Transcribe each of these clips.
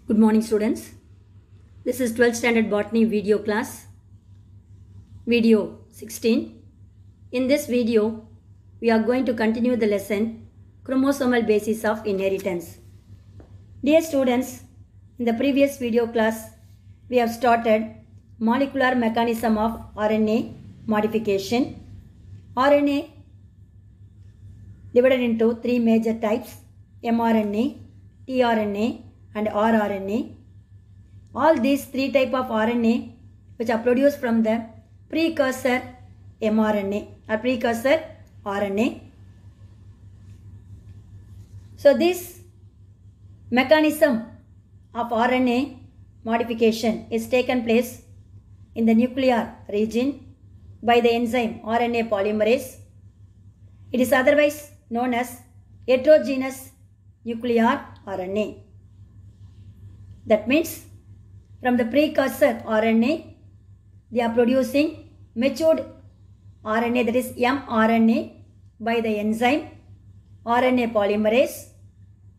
Good morning, students. This is 12th standard botany video class, video 16. In this video, we are going to continue the lesson chromosomal basis of inheritance. Dear students, in the previous video class, we have started molecular mechanism of RNA modification. RNA divided into three major types: mRNA, tRNA, and rRNA. All these three types of RNA which are produced from the precursor mRNA or precursor RNA. So this mechanism of RNA modification is taken place in the nuclear region by the enzyme RNA polymerase. It is otherwise known as heterogeneous nuclear RNA. That means from the precursor RNA, they are producing matured RNA, that is mRNA, by the enzyme RNA polymerase.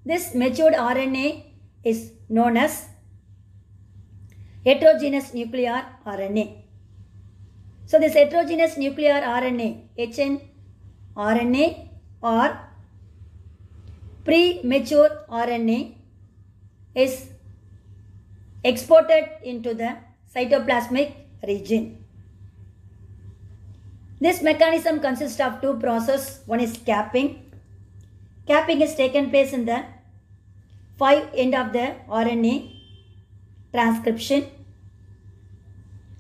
This matured RNA is known as heterogeneous nuclear RNA. So this heterogeneous nuclear RNA, hnRNA or premature RNA, is exported into the cytoplasmic region. This mechanism consists of two processes. One is capping. Capping is taken place in the 5' end of the RNA transcription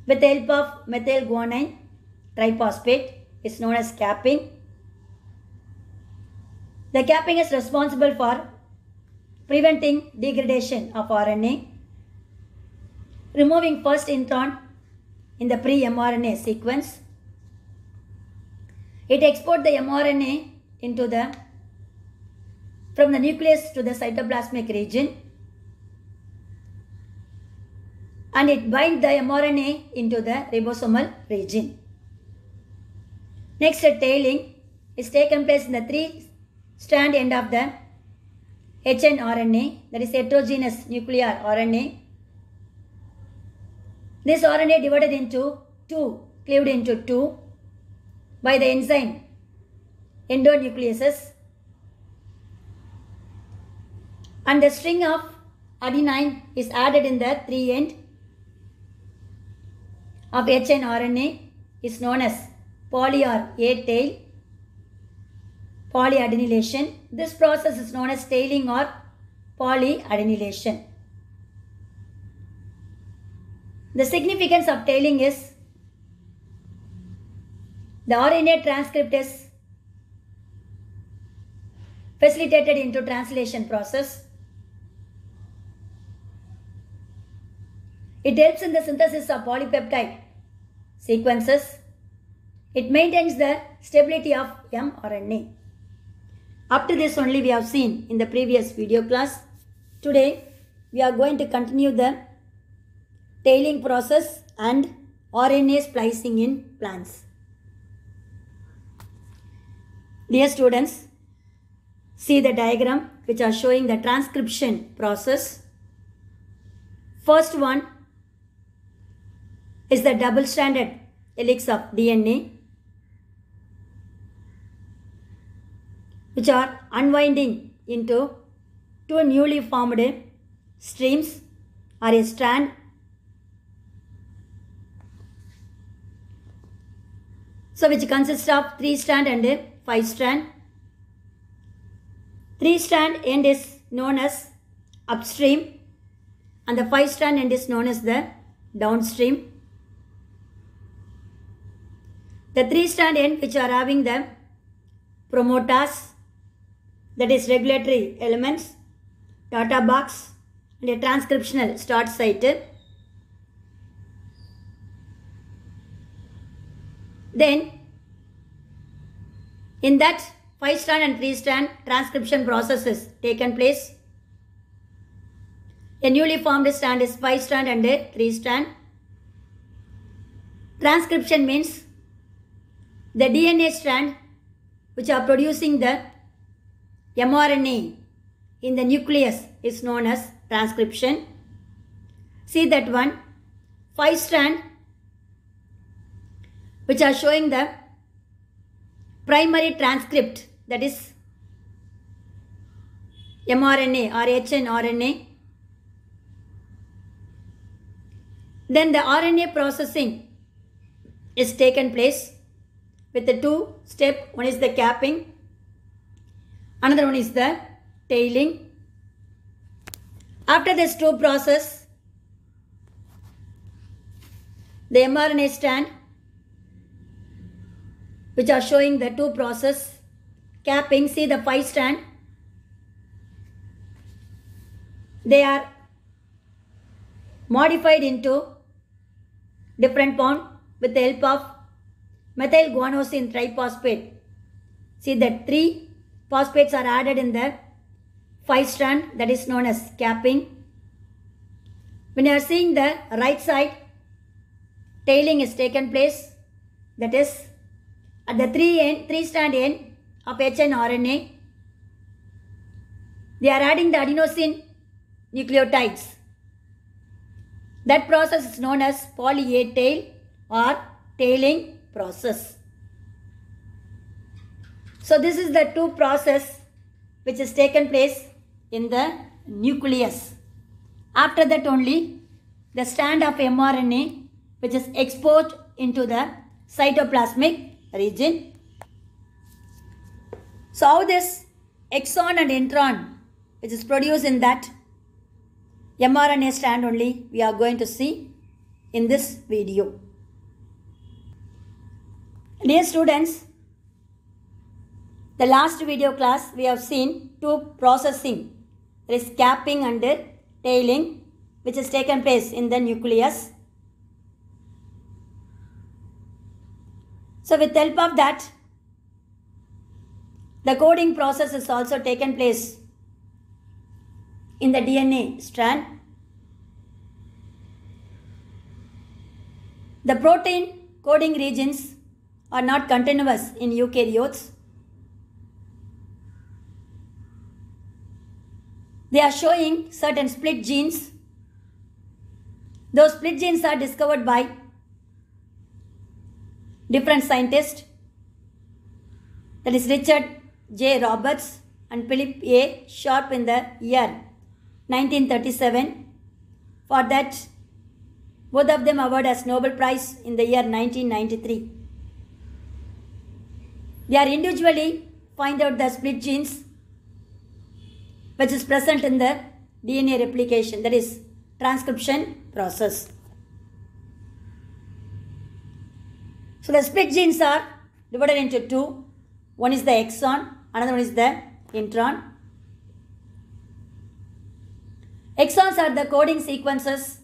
with the help of methylguanine triphosphate is known as capping. The capping is responsible for preventing degradation of RNA, removing first intron in the pre-mRNA sequence. It exports the mRNA from the nucleus to the cytoplasmic region, and it binds the mRNA into the ribosomal region. Next, tailing is taken place in the 3-strand end of the hnRNA, that is heterogeneous nuclear RNA. This RNA divided into cleaved into two by the enzyme endonucleases, and the string of adenine is added in the 3' end of hnRNA is known as poly or A-tail polyadenylation. This process is known as tailing or polyadenylation. The significance of tailing is the RNA transcript is facilitated into translation process. It helps in the synthesis of polypeptide sequences. It maintains the stability of mRNA. Up to this only we have seen in the previous video class. Today we are going to continue the tailing process and RNA splicing in plants. Dear students, see the diagram which are showing the transcription process. First one is the double-stranded helix of DNA, which are unwinding into two newly formed streams or a strand. So which consists of 3-strand and 5-strand. 3-strand end is known as upstream and the 5-strand end is known as the downstream. The 3-strand end which are having the promoters, that is regulatory elements, data box and a transcriptional start site. Then in that 5-strand and 3-strand transcription process is taken place. A newly formed strand is 5-strand and a 3-strand. Transcription means the DNA strand which are producing the mRNA in the nucleus is known as transcription. See that one, 5 strand which are showing the primary transcript, that is mRNA or hnRNA. Then the RNA processing is taken place with the 2 steps. One is the capping, another one is the tailing. After this 2 process, the mRNA strand which are showing the 2 process, capping, see the 5 strand, they are modified into different bond with the help of methyl guanosine triphosphate. See that 3 phosphates are added in the 5 strand, that is known as capping. When you are seeing the right side, tailing is taken place, that is at the 3 strand end of hnRNA, they are adding the adenosine nucleotides. That process is known as poly A tail or tailing process. So this is the 2 process which is taken place in the nucleus. After that only the strand of mRNA which is exposed into the cytoplasmic region. So how this exon and intron which is produced in that mRNA strand only we are going to see in this video. Dear students, the last video class we have seen 2 processing, there is capping and tailing which is taken place in the nucleus. So with the help of that, the coding process is also taken place in the DNA strand. The protein coding regions are not continuous in eukaryotes. They are showing certain split genes. Those split genes are discovered by different scientists, that is Richard J. Roberts and Philip A. Sharp in the year 1937. For that, both of them awarded as Nobel Prize in the year 1993. They are individually find out the split genes which is present in the DNA replication, that is transcription process. So the split genes are divided into 2. One is the exon, another one is the intron. Exons are the coding sequences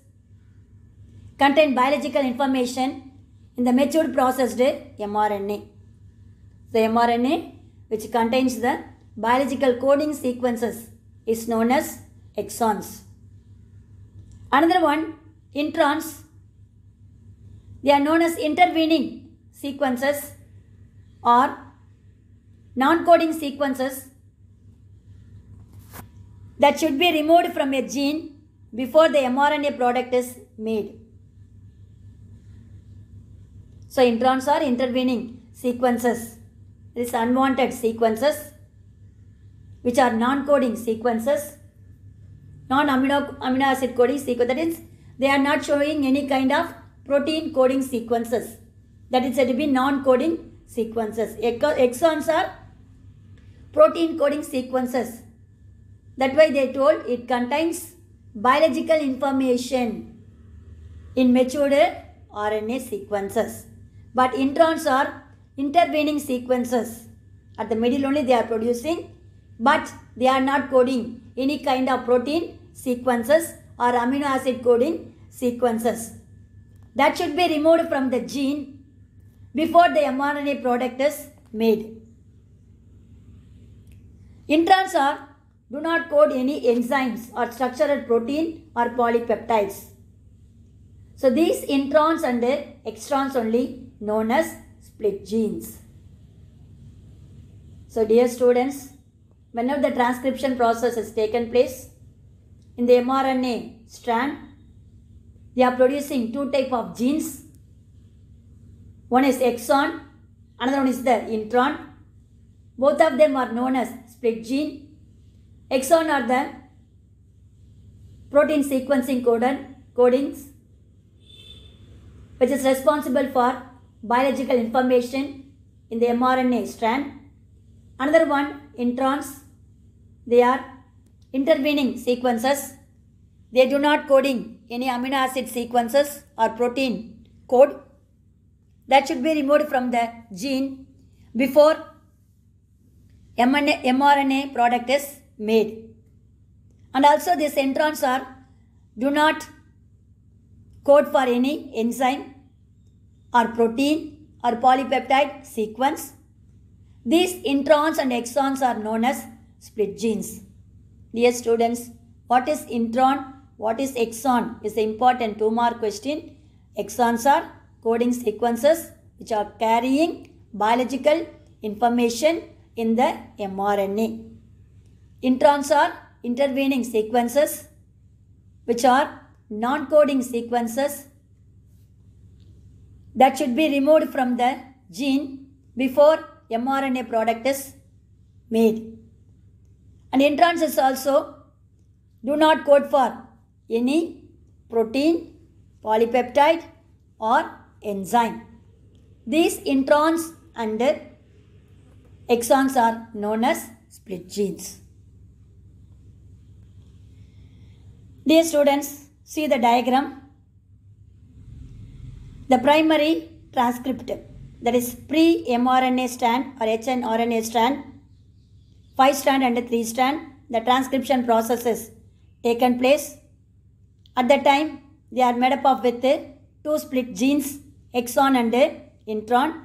contain biological information in the matured processed mRNA. The mRNA which contains the biological coding sequences is known as exons. Another one, introns, they are known as intervening sequences or non-coding sequences that should be removed from a gene before the mRNA product is made. So introns are intervening sequences. These unwanted sequences which are non-coding sequences, non-amino acid coding sequence, that is they are not showing any kind of protein coding sequences. That is said to be non-coding sequences. Exons are protein coding sequences. That's why they told it contains biological information in matured RNA sequences. But introns are intervening sequences. At the middle only they are producing, but they are not coding any kind of protein sequences or amino acid coding sequences. That should be removed from the gene before the mRNA product is made. Introns do not code any enzymes or structural protein or polypeptides. So these introns and extrons only known as split genes. So dear students, whenever the transcription process has taken place in the mRNA strand, they are producing two type of genes. One is exon, another one is the intron. Both of them are known as split gene. Exon are the protein sequencing codings, which is responsible for biological information in the mRNA strand. Another one, introns, they are intervening sequences. They do not coding any amino acid sequences or protein code that should be removed from the gene before mRNA product is made. And also these introns do not code for any enzyme or protein or polypeptide sequence. These introns and exons are known as split genes. Dear students, what is intron, what is exon is the important 2-mark question. Exons are coding sequences which are carrying biological information in the mRNA. Introns are intervening sequences which are non-coding sequences that should be removed from the gene before mRNA product is made. And introns is also do not code for any protein, polypeptide or enzyme. These introns and exons are known as split genes. Dear students, see the diagram. The primary transcript, that is pre-mRNA strand or hnRNA strand, 5 strand and 3 strand, the transcription process is taken place. At that time, they are made up of with 2 split genes, exon and intron.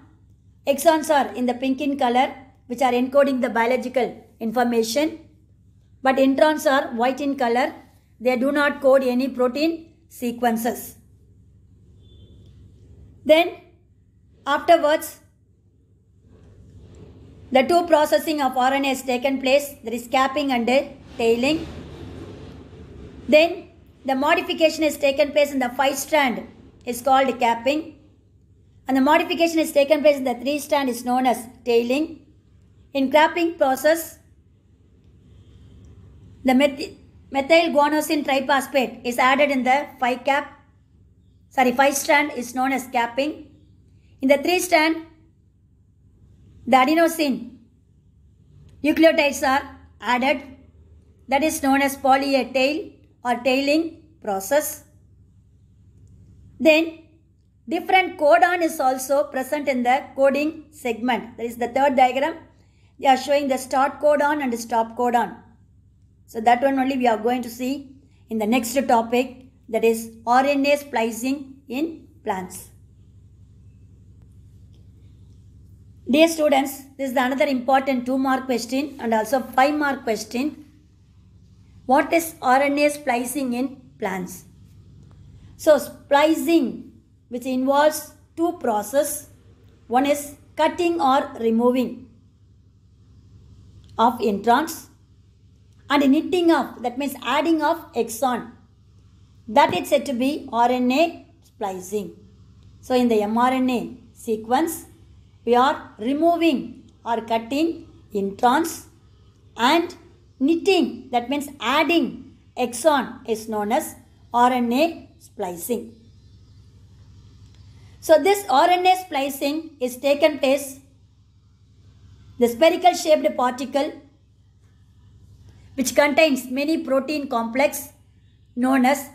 Exons are in the pink in color, which are encoding the biological information, but introns are white in color. They do not code any protein sequences. Then afterwards, the 2 processing of RNA has taken place. There is capping and tailing. Then the modification has taken place in the 5 strand is called capping. And the modification has taken place in the 3 strand is known as tailing. In capping process, the methyl guanosine triphosphate is added in the 5 strand is known as capping. In the 3 strand, the adenosine nucleotides are added, that is known as poly A tail or tailing process. Then different codon is also present in the coding segment. That is the 3rd diagram. They are showing the start codon and stop codon. So that one only we are going to see in the next topic, that is RNA splicing in plants. Dear students, this is another important 2-mark question and also 5-mark question. What is RNA splicing in plants? So splicing, which involves 2 processes. One is cutting or removing of introns and knitting of, that means adding of exon. That is said to be RNA splicing. So in the mRNA sequence, we are removing or cutting introns and knitting, that means adding exon, is known as RNA splicing. So this RNA splicing is taken place, the spherical shaped particle which contains many protein complex known as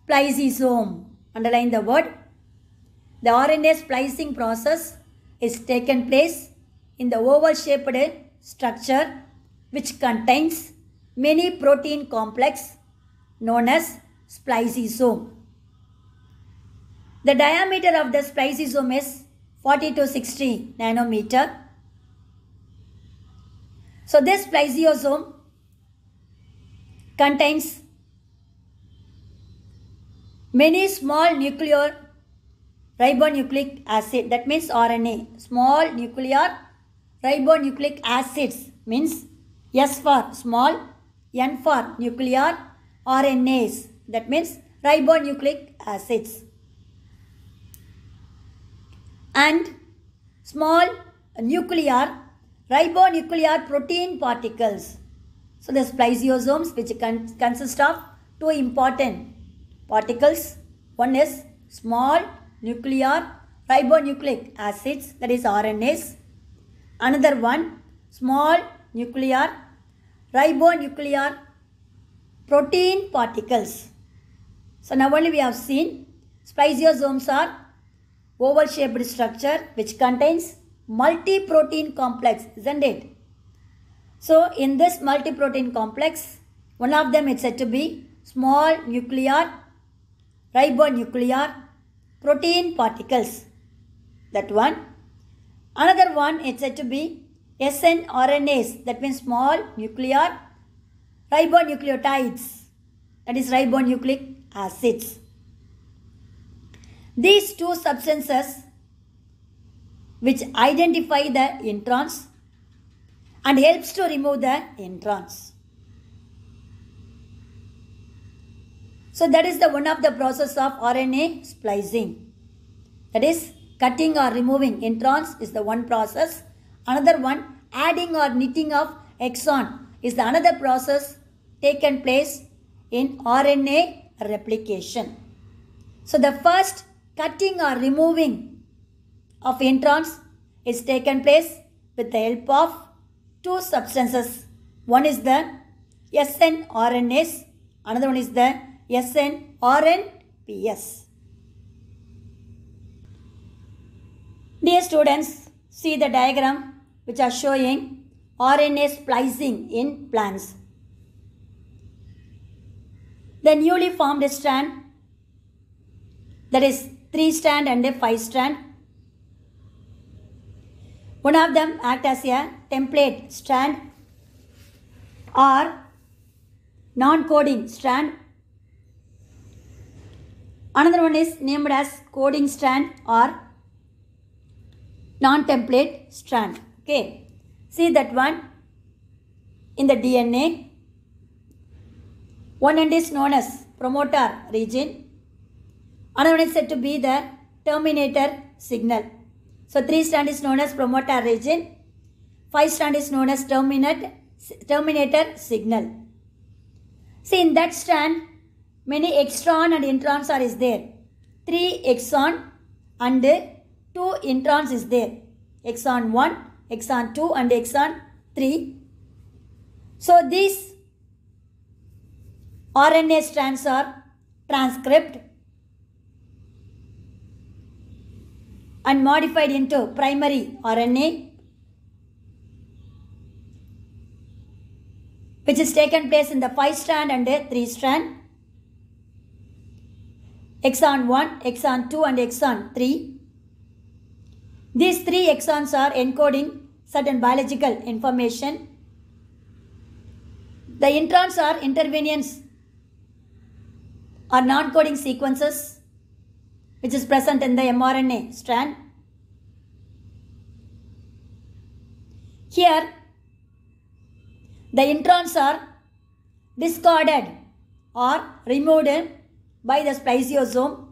spliceosome. Underline the word. The RNA splicing process is taken place in the oval shaped structure which contains many protein complex known as spliceosome. The diameter of the spliceosome is 40 to 60 nanometer. So this spliceosome contains many small nuclear ribonucleic acid, that means RNA. Small nuclear ribonucleic acids means S for small, N for nuclear, RNAs, that means ribonucleic acids. And small nuclear ribonuclear protein particles. So the spliceosomes, which consist of two important particles. One is small nuclear ribonucleic acids, that is RNAs. Another one, small nuclear ribonuclear protein particles. So now only we have seen spliceosomes are oval shaped structure which contains multi-protein complex, isn't it? So in this multi-protein complex, one of them is said to be small nuclear ribonuclear protein particles. That one. Another one is said to be snRNAs, that means small nuclear ribonucleotides, that is ribonucleic acids. These two substances which identify the introns and helps to remove the introns. So that is the one of the process of RNA splicing. That is cutting or removing introns is the one process. Another one, adding or knitting of exon, is the another process taken place in RNA replication. So the first cutting or removing of introns is taken place with the help of two substances. One is the snRNAs, another one is the snRNPS. Dear students, see the diagram which are showing RNA splicing in plants. The newly formed strand, that is 3 strand and a 5 strand. One of them act as a template strand or non-coding strand. Another one is named as coding strand or non-template strand. Okay, see that one in the DNA. One end is known as promoter region. Another one is said to be the terminator signal. So 3 strand is known as promoter region. 5 strand is known as terminator signal. See, in that strand, many exon and introns are there. 3 exon and 2 introns is there. Exon 1, exon 2 and exon 3. So these RNA strands are transcribed and modified into primary RNA, which is taken place in the 5 strand and 3 strand. Exon 1, exon 2 and exon 3. These 3 exons are encoding certain biological information. The introns are intervenes or non-coding sequences which is present in the mRNA strand. Here, the introns are discarded or removed by the spliceosome.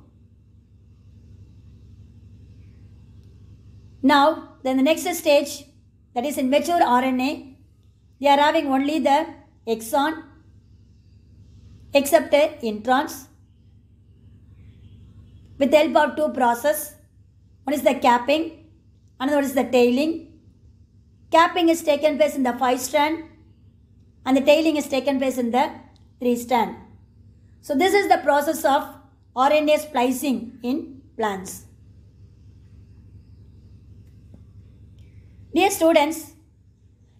Now, then the next stage, that is in mature RNA, they are having only the exon except introns with the help of 2 processes. One is the capping, another one is the tailing. Capping is taken place in the 5 strand and the tailing is taken place in the 3 strand. So this is the process of RNA splicing in plants. Dear students,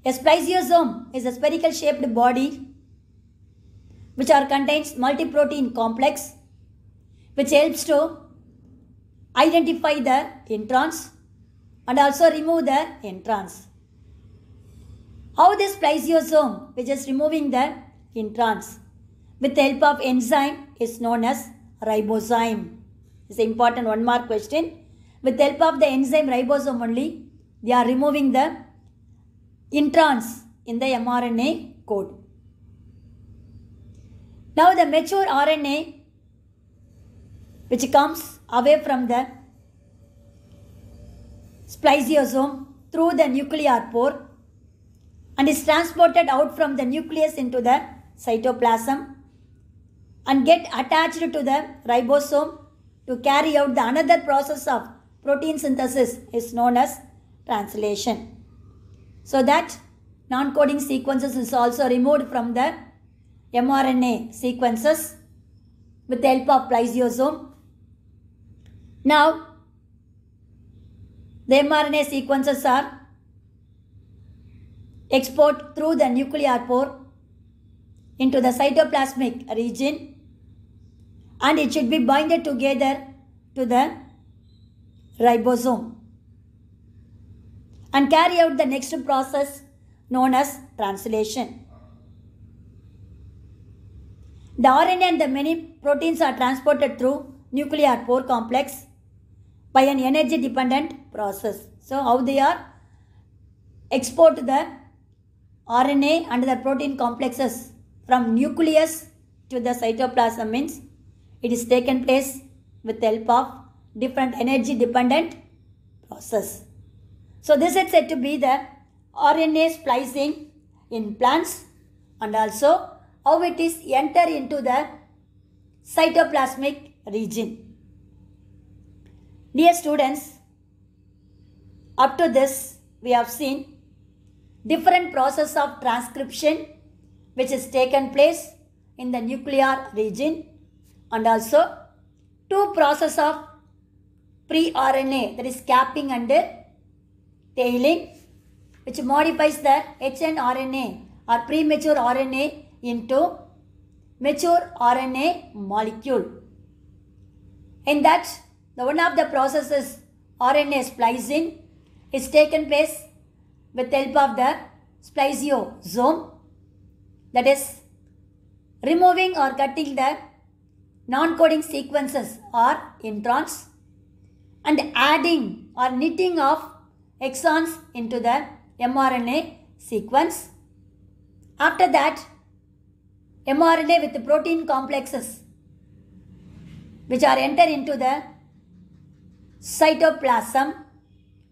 a spliceosome is a spherical shaped body which contains multi-protein complex which helps to identify the introns and also remove the introns. How this spliceosome, which is removing the introns with the help of enzyme, is known as ribozyme. It's an important 1 mark question. With the help of the enzyme ribosome only, they are removing the introns in the mRNA code. Now the mature RNA which comes away from the spliceosome through the nuclear pore and is transported out from the nucleus into the cytoplasm and get attached to the ribosome to carry out the another process of protein synthesis is known as translation. So that non-coding sequences is also removed from the mRNA sequences with the help of spliceosome. Now, the mRNA sequences are exported through the nuclear pore into the cytoplasmic region, and it should be binded together to the ribosome and carry out the next process known as translation. The RNA and the many proteins are transported through nuclear pore complex by an energy dependent process. So how they are export the RNA and the protein complexes from nucleus to the cytoplasm means it is taken place with the help of different energy dependent process. So this is said to be the RNA splicing in plants and also how it is enter into the cytoplasmic region. Dear students, up to this we have seen different process of transcription which is taken place in the nuclear region and also two process of pre-RNA, that is capping and tailing, which modifies the hnRNA or premature RNA into mature RNA molecule. In that, one of the processes RNA splicing is taken place with the help of the spliceosome, that is removing or cutting the non-coding sequences or introns and adding or knitting of exons into the mRNA sequence. After that, mRNA with the protein complexes which are enter into the cytoplasm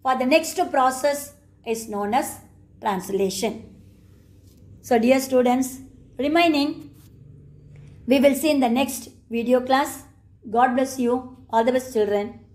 for the next process is known as translation. So dear students, remaining we will see in the next video class. God bless you. All the best children.